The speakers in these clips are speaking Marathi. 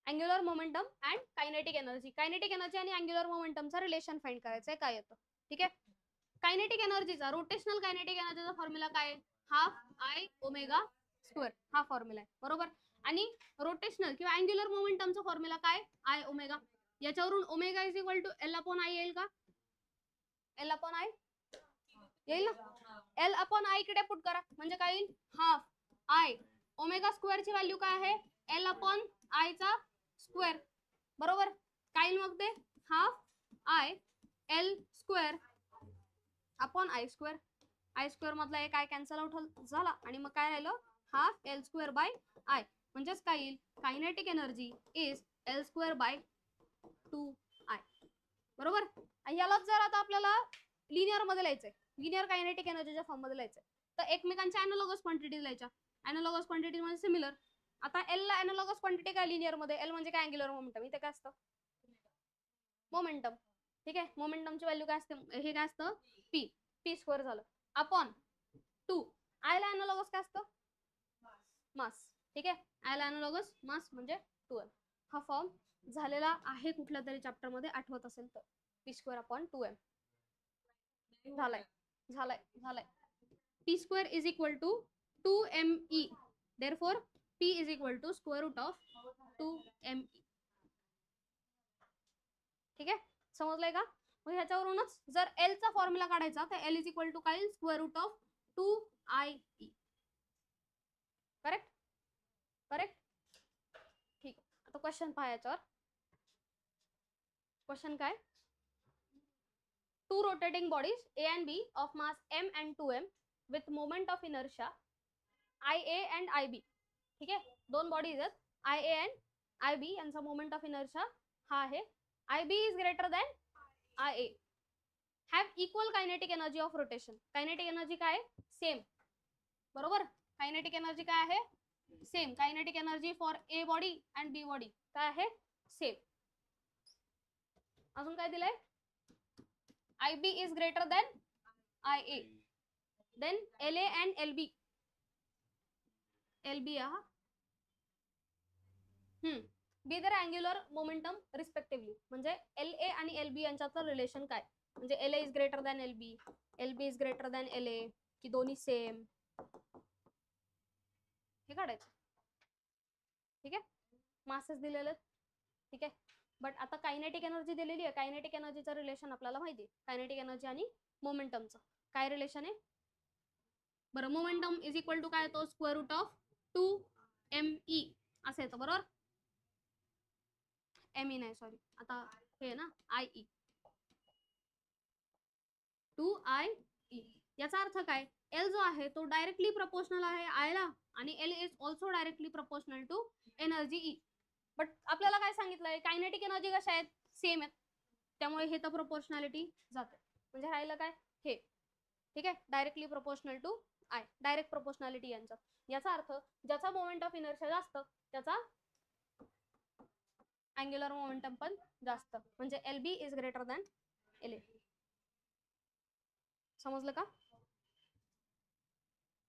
Angular momentum and kinetic energy. Kinetic energy आणि अँग्युलर मोमेंटमचा रिलेशन फाइंड करायचं आहे, काय येतं. ठीक आहे. कायनेटिक एनर्जीचा, रोटेशनल कायनेटिक एनर्जीचा फॉर्म्युला काय आहे, हाफ आय ओमेगा स्क्वेअर, हा फॉर्म्युला आहे बरोबर. आणि रोटेशनल किंवा अँग्युलर मोमेंटमचा फॉर्म्युला काय, आय ओमेगा. याच्यावरून omega is equal to L upon I येईल का, एल अपॉन आय येईल ना. एल अपॉन आय कडे पुट करा म्हणजे काय येईल, हाफ आय ओमेगा स्क्वेअरची व्हॅल्यू काय आहे, एल अपॉन आय चा स्क्वेअर बरोबर. काय येईल मग ते, half I L square upon I square. I square मधला एक आय कॅन्सल आउट झाला आणि मग काय राहिलं, half L square by I. म्हणजेच काय येईल, kinetic energy is L square by 2I बरोबर. यालाच जर आता आपल्याला लिनियर मध्ये लिहायचंय, लिनियर कायनेटिक एनर्जीच्या फॉर्म मध्ये लिहायचंय, तर एकमेकांच्या अॅनालॉगस क्वांटिटीज लिहायच्या. अॅनालॉगस क्वांटिटी म्हणजे सिमिलर. आता एल ला अॅनालॉगस क्वांटिटी काय लिनियर मध्ये, एल म्हणजे काय, अँग्युलर मोमेंटम. इथे काय असतं, मोमेंटम. ठीक आहे. मोमेंटमची व्हॅल्यू काय असते, हे काय असतं, पी, पी स्क्वेअर झालं अपॉन 2. आय ला अॅनालॉगस काय असतं, मास. ठीक आहे. आय ला अॅनालॉगस मास म्हणजे 2m. हा फॉर्म झालेला आहे कुठल्या तरी चॅप्टर मध्ये, आठवत असेल तर, पी स्क्वेअर अपॉन 2m. झालाय झालाय झालाय. P square is equal to 2me. Therefore P is equal to square root of 2me. ठीक आहे, समजलंय का. मग ह्याच्यावरूनच जर एल चा फॉर्म्युला काढायचा तर एल इज इक्वल टू काय, square root of 2IE. Correct correct. ठीक. आता क्वेश्चन पहा याच्यावर. क्वेश्चन काय, two rotating bodies A and B of mass m and 2m with moment of inertia IA and IB. ठीक आहे, दोन बॉडीज आहेत IA and IB, यांचा मोमेंट ऑफ इनर्शिया हा आहे. IB is greater than IA. have equal kinetic energy of rotation. Kinetic energy काय, सेम बरोबर. कायनेटिक एनर्जी काय आहे, same. Kinetic energy for A body and B body काय आहे, सेम. अजून काय दिलंय, IB is greater than IA. Then LA and LB. LB बी दर अँग्युलर मोमेंटम रिस्पेक्टिव्हली. म्हणजे LA आणि LB यांच्यातलं रिलेशन काय, म्हणजे LA is greater than LB, LB is greater than LA, की दोन्ही सेम, हे काढायचं. ठीक आहे. मासेस दिलेले. ठीक आहे. बट आता कायनेटिक एनर्जी दिलेली आहे. कायनेटिक एनर्जीचं रिलेशन आपल्याला माहिती आहे. कायनेटिक एनर्जी आणि मोमेंटमचं काय रिलेशन आहे बरं. मोमेंटम इज इक्वल टू काय येतो, स्क्वेअर रूट ऑफ 2me असं येतं बरोबर. ME नाही, सॉरी, आता हे ना IE, 2IE. याचा अर्थ काय, L जो आहे तो डायरेक्टली प्रपोर्शनल आहे I ला, आणि L is also directly proportional to energy E. But आपल्याला काय सांगितलंय, कायनेटिक एनर्जी कशा आहेत, सेम आहेत, त्यामुळे हे तर प्रपोर्शनॅलिटी जाते. म्हणजे राहिलं काय, हे. ठीक आहे, directly proportional to I, direct proportionality यांच्यात. याचा अर्थ ज्याचा मोमेंट ऑफ इनर्शिया जास्त त्याचा अँग्युलर मोमेंटम पण जास्त, म्हणजे LB is greater than LA. समजलं का.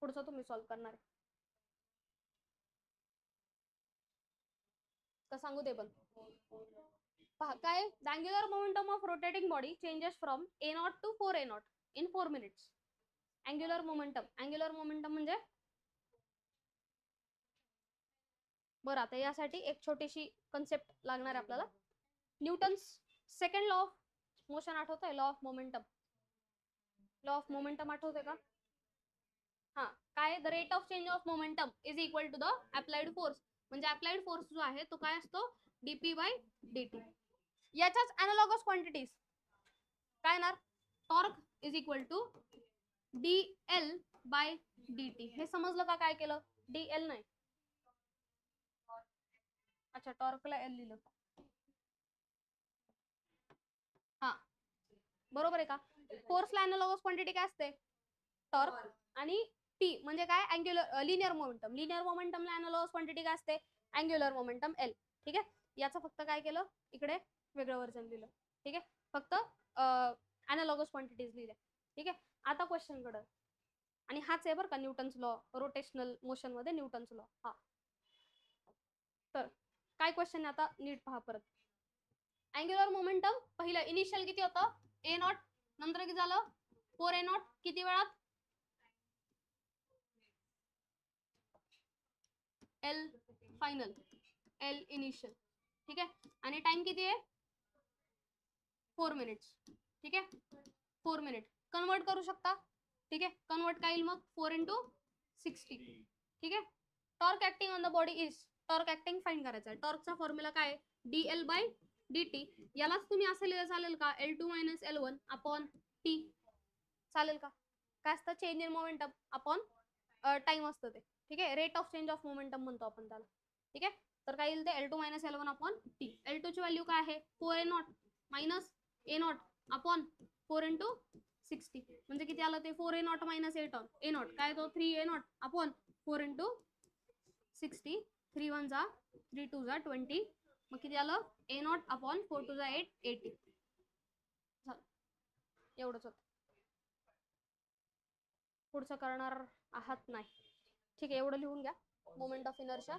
पुढचं तुम्ही सॉल्व्ह करणार आहे का, सांगू दे पण. पहा काय, the angular momentum of rotating body changes from A0 to 4A0 in 4 minutes. Angular momentum म्हणजे बरं. आता यासाठी एक छोटीशी कन्सेप्ट लागणार आहे आपल्याला. Newton's second law of motion आठवतंय, law of momentum. Law of momentum आठवतंय का. हा काय, the rate of change of momentum is equal to the applied force. म्हणजे अप्लाइड फोर्स जो आहे तो काय असतो, dp/dt. याच्याच अॅनालॉगस क्वांटिटीज काय येणार, torque is equal to dl/dt. हे समजलं का, काय केलं, dl नाही, अच्छा टॉर्कला एल लिहिलं. हा बरोबर आहे का. फोर्सला अॅनालॉगस क्वांटिटी काय असते, टॉर्क, आणि टी म्हणजे काय, अँग्युलर लिनियर मोमेंटम. लिनियर मोमेंटमला अॅनालॉगस क्वांटिटी काय असते, अँग्युलर मोमेंटम एल. ठीक आहे. याचं फक्त काय केलं, इकडे वेगळं वर्जन लिहिलं. ठीक आहे, फक्त अॅनालॉगस क्वांटिटीज लिहिल्या. ठीक आहे. आता क्वेश्चन कडे, आणि हाच आहे बरं का न्यूटन्स लॉ रोटेशनल मोशन मध्ये, न्यूटन्स लॉ. हा तर काय क्वेश्चन आहे आता नीट पहा परत. अँग्युलर मोमेंटम पहिलं इनिशियल किती होतं ए नॉट, नंतर किती झालं 4a0, किती वेळात एल फायनल, एल इनिशियल. ठीक आहे, आणि टाइम किती आहे 4 मिनिट्स. ठीक आहे, 4 मिनिट कन्वर्ट करू शकता. ठीक आहे, कन्वर्ट काय येईल मग 4 × 60. ठीक आहे, torque acting on the body is, torque acting find करायचा आहे. टॉर्कचा फॉर्म्युला काय आहे DL/dt. यालाच तुम्ही असं लिहिलं चालेल का L2 - L1 अपॉन T, चालेल का? काय असतं change in momentum upon time असतं ते. ठीक आहे, rate of change of momentum म्हणतो आपण त्याला. ठीक आहे, तर काय येईल ते L2 - L1 upon T. L2 ची व्हॅल्यू काय आहे 4a0 मायनस a0 अपॉन 4 × 60, म्हणजे किती आलं ते 4a0 मायनस a0 काय तो 3a0 अपॉन 4 × 60. 3 1 जा 3 2 जा 20, मग किती आलं a0 अपॉन 4 2 जा 8 80. झालं, एवढंच होतं. पुढचं करणार आहात नाही. ठीक आहे, एवढं लिहून घ्या मोमेंट ऑफ इनर्शिया.